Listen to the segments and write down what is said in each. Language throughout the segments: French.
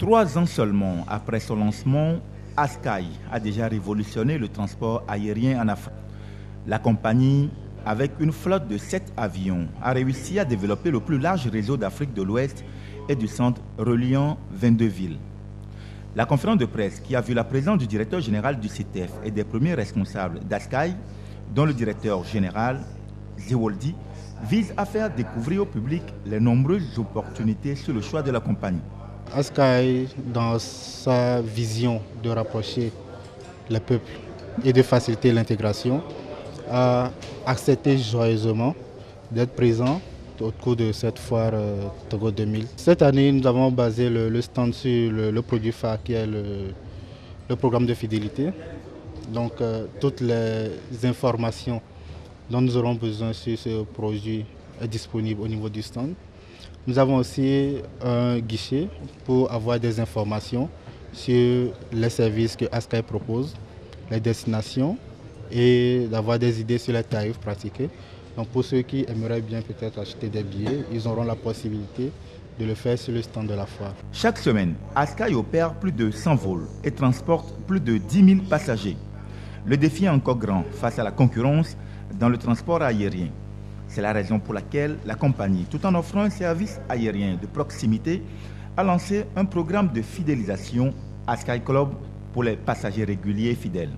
3 ans seulement après son lancement, Askai a déjà révolutionné le transport aérien en Afrique. La compagnie, avec une flotte de 7 avions, a réussi à développer le plus large réseau d'Afrique de l'Ouest et du centre reliant 22 villes. La conférence de presse qui a vu la présence du directeur général du CITEF et des premiers responsables d'Askai, dont le directeur général, Zewoldi, vise à faire découvrir au public les nombreuses opportunités sur le choix de la compagnie. Askai, dans sa vision de rapprocher le peuple et de faciliter l'intégration, a accepté joyeusement d'être présent au cours de cette foire Togo 2000. Cette année, nous avons basé le stand sur le produit phare qui est le programme de fidélité. Donc, toutes les informations dont nous aurons besoin sur ce produit est disponible au niveau du stand. Nous avons aussi un guichet pour avoir des informations sur les services que Askai propose, les destinations et d'avoir des idées sur les tarifs pratiqués. Donc pour ceux qui aimeraient bien peut-être acheter des billets, ils auront la possibilité de le faire sur le stand de la foire. Chaque semaine, Askai opère plus de 100 vols et transporte plus de 10 000 passagers. Le défi est encore grand face à la concurrence dans le transport aérien. C'est la raison pour laquelle la compagnie, tout en offrant un service aérien de proximité, a lancé un programme de fidélisation Askai Club pour les passagers réguliers et fidèles.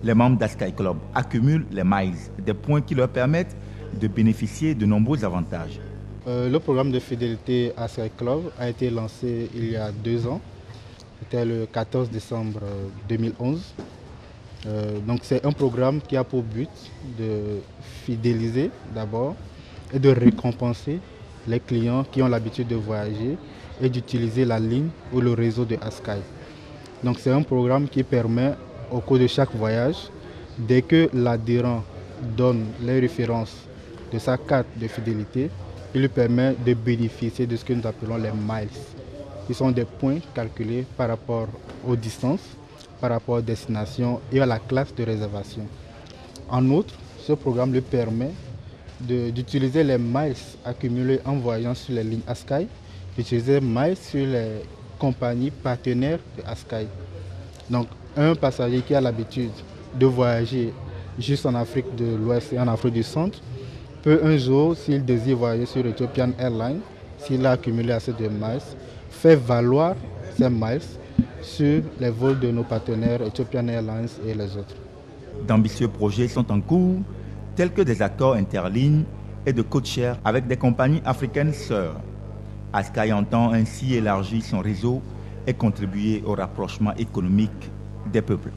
Les membres d'Askai Club accumulent les miles, des points qui leur permettent de bénéficier de nombreux avantages. Le programme de fidélité Askai Club a été lancé il y a 2 ans. C'était le 14 décembre 2011. Donc c'est un programme qui a pour but de fidéliser d'abord et de récompenser les clients qui ont l'habitude de voyager et d'utiliser la ligne ou le réseau de Askai. Donc c'est un programme qui permet au cours de chaque voyage, dès que l'adhérent donne les références de sa carte de fidélité, il lui permet de bénéficier de ce que nous appelons les miles, qui sont des points calculés par rapport aux distances, par rapport aux destinations et à la classe de réservation. En outre, ce programme lui permet d'utiliser les miles accumulés en voyageant sur les lignes Askai, d'utiliser les miles sur les compagnies partenaires de Askai. Donc, un passager qui a l'habitude de voyager juste en Afrique de l'Ouest et en Afrique du Centre peut un jour, s'il désire voyager sur Ethiopian Airlines, s'il a accumulé assez de miles, faire valoir ces miles sur les vols de nos partenaires Ethiopian Airlines et les autres. D'ambitieux projets sont en cours, tels que des accords interlignes et de code-share avec des compagnies africaines sœurs. Askai entend ainsi élargir son réseau et contribuer au rapprochement économique des peuples.